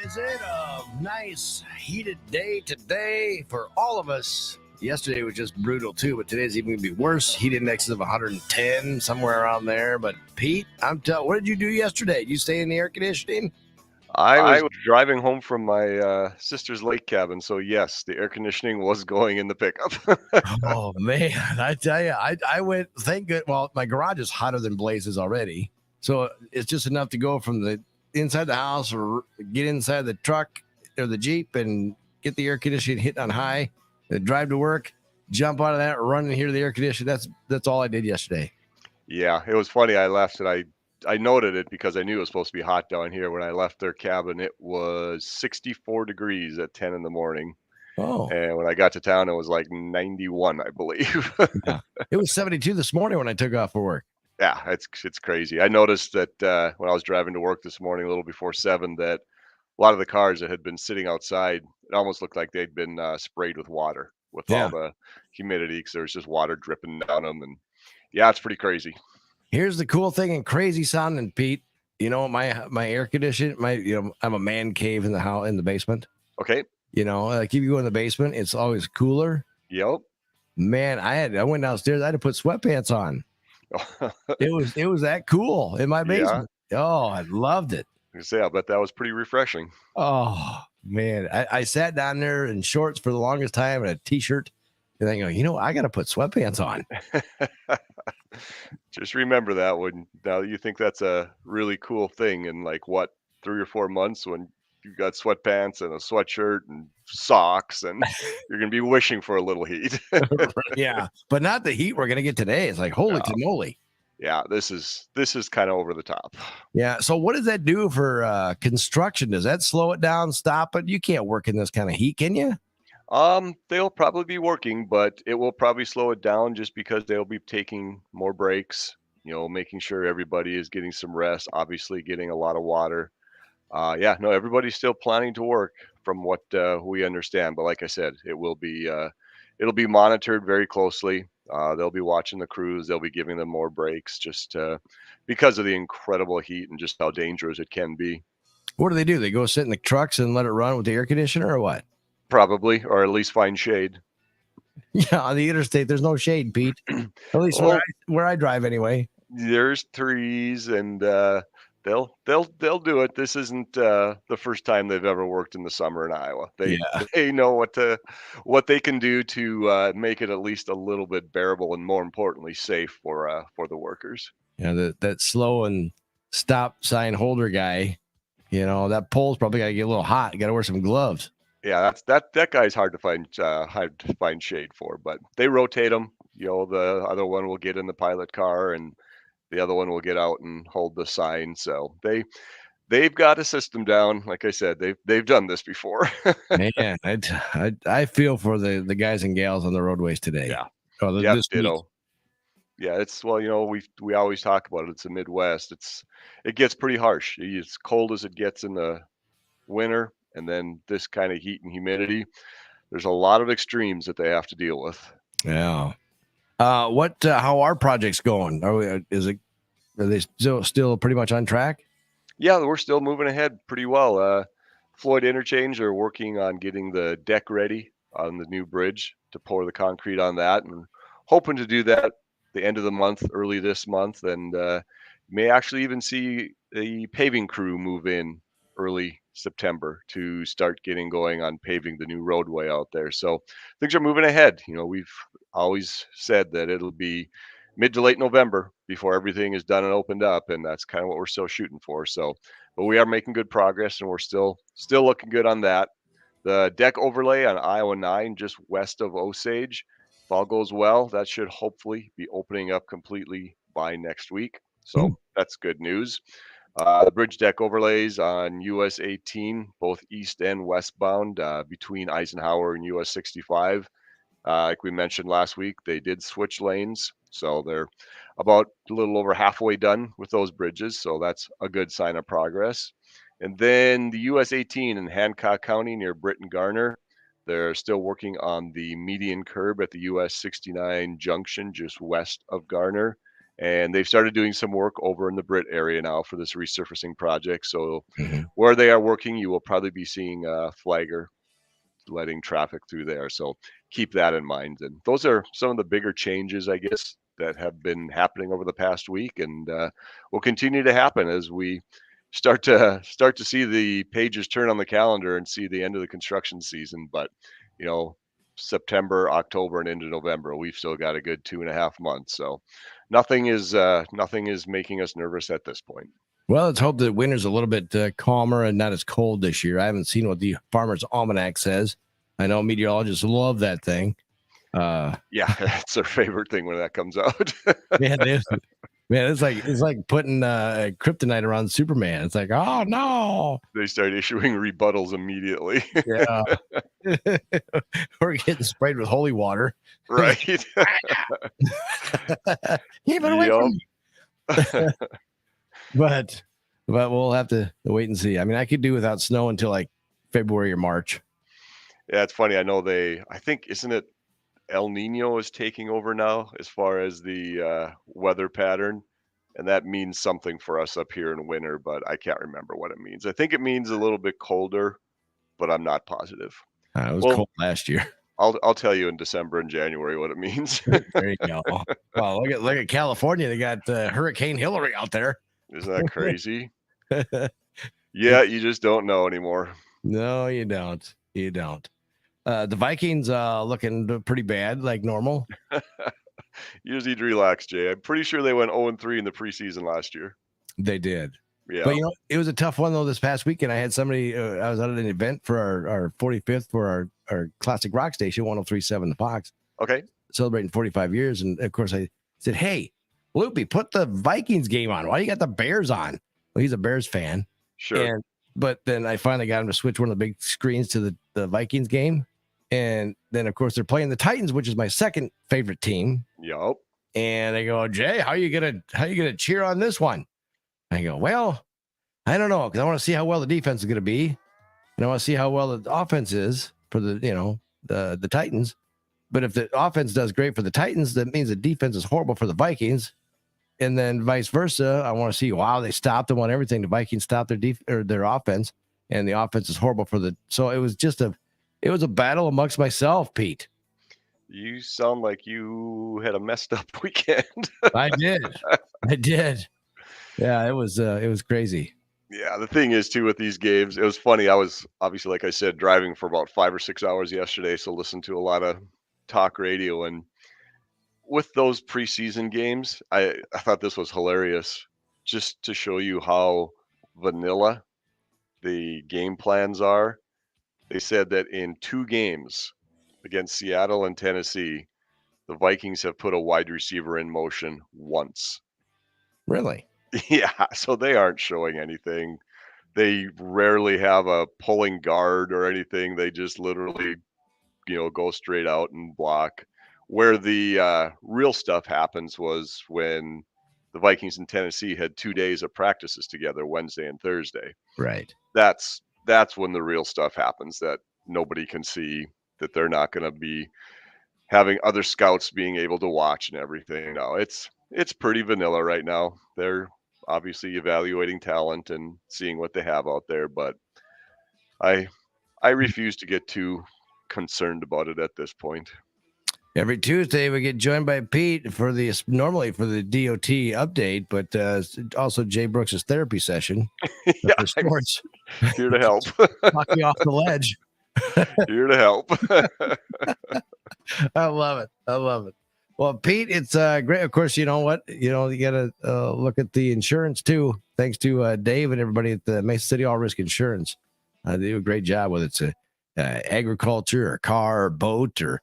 Is it a nice heated day today for all of us? Yesterday was just brutal too, but today's even going to be worse. Heat indexes of 110, somewhere around there. But Pete, what did you do yesterday? Did you stay in the air conditioning? I was driving home from my sister's lake cabin, so yes, the air conditioning was going in the pickup. Oh man, I tell you, I went. Thank good. Well, my garage is hotter than blazes already, so it's just enough to go from the inside the house or get inside the truck or the Jeep and get the air conditioning hitting on high, and drive to work, jump out of that, run and hear the air conditioning. That's all I did yesterday. Yeah, it was funny. I left and I noted it because I knew it was supposed to be hot down here. When I left their cabin, it was 64 degrees at 10 in the morning. Oh, And when I got to town, it was like 91, I believe. yeah. It was 72 this morning when I took off for work. Yeah, it's crazy. I noticed that when I was driving to work this morning, a little before 7, that a lot of the cars that had been sitting outside, it almost looked like they'd been sprayed with water with all Yeah. the humidity because there was just water dripping down them. And yeah, it's pretty crazy. Here's the cool thing and crazy sounding, Pete. You know, my air condition, I'm a man cave in the house in the basement. Okay. You know, like if you go in the basement, it's always cooler. Yep. Man, I went downstairs. I had to put sweatpants on. It was that cool in my Yeah. basement. Oh, I loved it. I say, I bet that was pretty refreshing. Oh man, I sat down there in shorts for the longest time and a t-shirt, and I go, I got to put sweatpants on. Just remember that when now you think that's a really cool thing in like what 3 or 4 months when you got sweatpants and a sweatshirt and socks and you're gonna be wishing for a little heat. Yeah, but not the heat we're gonna get today. It's like holy cannoli. Yeah, this is kind of over the top. Yeah. So what does that do for construction? Does that slow it down, stop it? You can't work in this kind of heat, can you? They'll probably be working, but it will probably slow it down just because they'll be taking more breaks, making sure everybody is getting some rest, obviously getting a lot of water. Yeah, no, everybody's still planning to work from what we understand. But like I said, it'll be monitored very closely. They'll be watching the crews. They'll be giving them more breaks just because of the incredible heat and just how dangerous it can be. What do? They go sit in the trucks and let it run with the air conditioner or what? Probably, or at least find shade. Yeah, on the interstate, there's no shade, Pete. At least where I drive anyway. There's trees and they'll do it. This isn't the first time they've ever worked in the summer in Iowa. They know what they can do to make it at least a little bit bearable and more importantly safe for the workers. Yeah, that slow and stop sign holder guy, that pole's probably got to get a little hot. You got to wear some gloves. Yeah, that guy's hard to find shade for, but they rotate them. The other one will get in the pilot car and the other one will get out and hold the sign. So they've got a system down. Like I said, they've done this before. Man, I feel for the guys and gals on the roadways today. Yeah. Oh, ditto. Yeah, we always talk about it. It's the Midwest. It gets pretty harsh. It's cold as it gets in the winter, and then this kind of heat and humidity. There's a lot of extremes that they have to deal with. Yeah. How are projects going? Are they still pretty much on track? Yeah, we're still moving ahead pretty well. Floyd Interchange are working on getting the deck ready on the new bridge to pour the concrete on that, and hoping to do that the end of the month, early this month, and may actually even see the paving crew move in early September to start getting going on paving the new roadway out there. So things are moving ahead. We've always said that it'll be mid to late November before everything is done and opened up, and that's kind of what we're still shooting for. So, but we are making good progress, and we're still looking good on that. The deck overlay on Iowa 9, just west of Osage, if all goes well, that should hopefully be opening up completely by next week. So that's good news. The bridge deck overlays on US 18, both east and westbound between Eisenhower and US 65. Like we mentioned last week, they did switch lanes. So they're about a little over halfway done with those bridges. So that's a good sign of progress. And then the US 18 in Hancock County near Britton Garner, they're still working on the median curb at the US 69 junction just west of Garner. And they've started doing some work over in the Brit area now for this resurfacing project. So Mhm. where they are working, you will probably be seeing a flagger letting traffic through there. So keep that in mind. And those are some of the bigger changes, I guess, that have been happening over the past week, and will continue to happen as we start to see the pages turn on the calendar and see the end of the construction season. But you know, September, October, and into November, we've still got a good 2.5 months. So nothing is making us nervous at this point. Well, let's hope that winter's a little bit calmer and not as cold this year. I haven't seen what the Farmer's Almanac says. I know meteorologists love that thing. Yeah, that's our favorite thing when that comes out. Man, it's like putting kryptonite around Superman. It's like, oh no, They start issuing rebuttals immediately. yeah, we're getting sprayed with holy water. Right. Keep it away from me. But we'll have to wait and see. I mean, I could do without snow until like February or March. Yeah, it's funny. I know I think, isn't it El Nino is taking over now as far as the weather pattern? And that means something for us up here in winter, but I can't remember what it means. I think it means a little bit colder, but I'm not positive. It was Well, cold last year. I'll tell you in December and January what it means. There you go. Well, look at California. They got Hurricane Hillary out there. Isn't that crazy? Yeah, you just don't know anymore. No, you don't. You don't. The Vikings looking pretty bad, like normal. You just need to relax, Jay. I'm pretty sure they went 0-3 in the preseason last year. They did. Yeah. But, it was a tough one, though, this past weekend. I had somebody, I was at an event for our 45th for our classic rock station, 103.7 The Fox. Okay. Celebrating 45 years. And, of course, I said, hey, Loopy, put the Vikings game on. Why you got the Bears on? Well, he's a Bears fan. Sure. But then I finally got him to switch one of the big screens to the Vikings game. And then, of course, they're playing the Titans, which is my second favorite team. Yup. And I go, Jay, how you gonna cheer on this one? I go, well, I don't know, because I want to see how well the defense is gonna be, and I want to see how well the offense is for the Titans. But if the offense does great for the Titans, that means the defense is horrible for the Vikings, and then vice versa. I want to see, wow, they stopped and won everything. The Vikings stopped their offense, and the offense is horrible for the. So it was just a battle amongst myself, Pete. You sound like you had a messed up weekend. I did. Yeah, it was crazy. Yeah, the thing is too with these games, it was funny. I was obviously, like I said, driving for about 5 or 6 hours yesterday, so listened to a lot of talk radio. And with those preseason games, I thought this was hilarious, just to show you how vanilla the game plans are. They said that in 2 games against Seattle and Tennessee, the Vikings have put a wide receiver in motion once. Really? Yeah, so they aren't showing anything. They rarely have a pulling guard or anything. They just literally, go straight out and block. Where the real stuff happens was when the Vikings and Tennessee had 2 days of practices together, Wednesday and Thursday. Right. That's when the real stuff happens that nobody can see, that they're not going to be having other scouts being able to watch and everything. No, it's pretty vanilla right now. They're obviously evaluating talent and seeing what they have out there, but I refuse to get too concerned about it at this point. Every Tuesday we get joined by Pete normally for the DOT update, but also Jay Brooks' therapy session. Yeah, for sports. Here to help. Knock you off the ledge. Here to help. I love it. Well, Pete, it's great. Of course, you know what? You got to look at the insurance too. Thanks to Dave and everybody at the Mesa City All Risk Insurance. They do a great job, whether it's agriculture or car or boat or,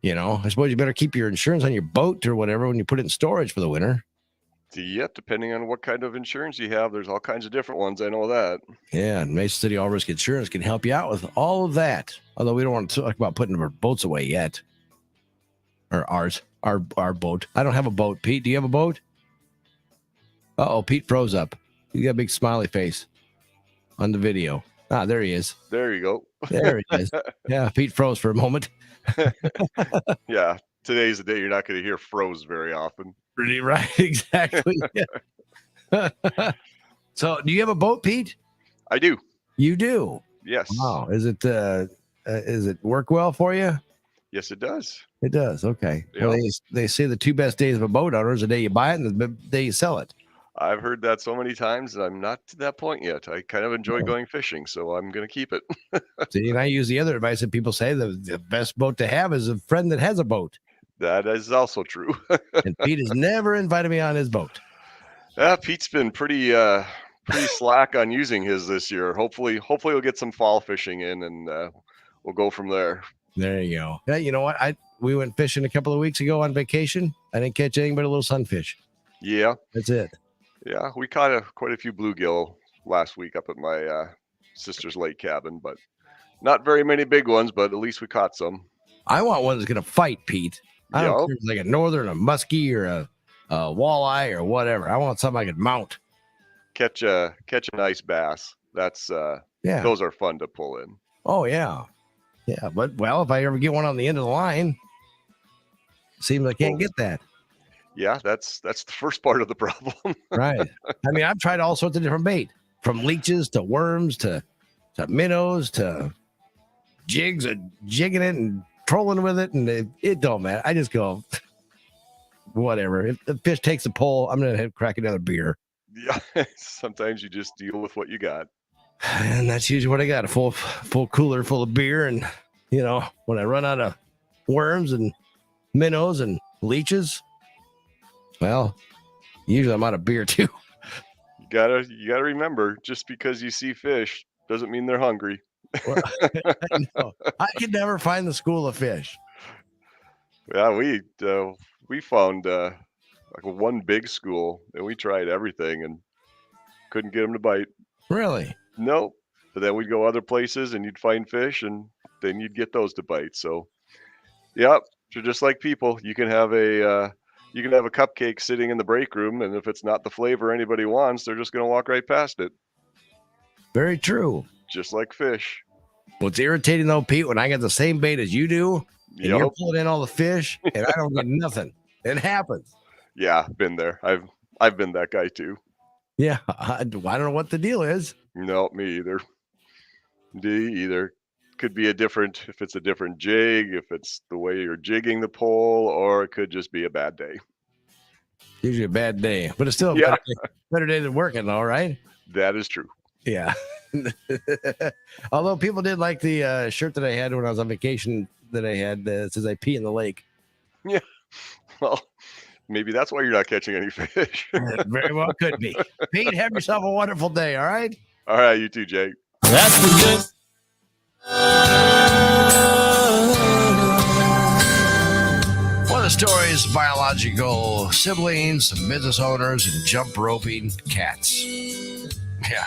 I suppose you better keep your insurance on your boat or whatever when you put it in storage for the winter. Yeah, depending on what kind of insurance you have, there's all kinds of different ones. I know that. Yeah, and Mesa City All Risk Insurance can help you out with all of that. Although we don't want to talk about putting our boats away yet. Or our boat. I don't have a boat. Pete, do you have a boat? Uh-oh, Pete froze up. He got a big smiley face on the video. Ah, there he is. There you go. There he is. Yeah, Pete froze for a moment. Yeah, today's the day you're not going to hear froze very often. Right, exactly. So, do you have a boat, Pete? I do. You do. Yes. Wow. Is it work well for you? Yes, it does. It does. Okay. Yeah. Well, they say the 2 best days of a boat owner is the day you buy it and the day you sell it. I've heard that so many times, and I'm not to that point yet. I kind of enjoy Oh. going fishing, so I'm going to keep it. See, and I use the other advice that people say the best boat to have is a friend that has a boat. That is also true. And Pete has never invited me on his boat. Yeah, Pete's been pretty slack on using his this year. Hopefully we'll get some fall fishing in, and we'll go from there. There you go. Yeah, you know what? We went fishing a couple of weeks ago on vacation. I didn't catch anything but a little sunfish. Yeah, That's it. yeah, we caught quite a few bluegill last week up at my sister's lake cabin, but not very many big ones. But at least we caught some. I want one that's gonna fight, Pete. I don't Yup. care if it's like a northern, a muskie, or a walleye or whatever. I want something I could mount. Catch a nice bass. That's Yeah. those are fun to pull in. Oh yeah. Yeah. But well, if I ever get one on the end of the line, seems I can't get that. Yeah, that's the first part of the problem. Right. I mean, I've tried all sorts of different bait, from leeches to worms to minnows to jigs and jigging it and trolling with it, and it don't matter. I just go, whatever. If the fish takes the pole, I'm gonna crack another beer, Yeah, sometimes you just deal with what you got. and that's usually what I got—a full cooler full of beer. And when I run out of worms and minnows and leeches, well, usually I'm out of beer too. You gotta remember, just because you see fish doesn't mean they're hungry. Well, no, I could never find the school of fish. Yeah, we found like one big school, and we tried everything and couldn't get them to bite. Really? Nope. But then we'd go other places, and you'd find fish, and then you'd get those to bite. So, yep, so just like people, you can have a cupcake sitting in the break room, and if it's not the flavor anybody wants, they're just gonna walk right past it. Very true. Just like fish. What's irritating though, Pete, when I get the same bait as you do, and Yep. you're pulling in all the fish, and I don't get nothing. It happens. Yeah, been there. I've been that guy too. Yeah, I don't know what the deal is. No, me either. Me either. Could be if it's a different jig, if it's the way you're jigging the pole, or it could just be a bad day. Usually a bad day, but it's still a Yeah. better day than working, all right? That is true. Yeah. Although people did like the shirt that I had when I was on vacation that I had that says I pee in the lake. Well, maybe that's why you're not catching any fish. Very well could be. Pete, have yourself a wonderful day, all right? All right, you too, Jake. That's the good. One of the stories, biological siblings, business owners, and jump roping cats. Yeah.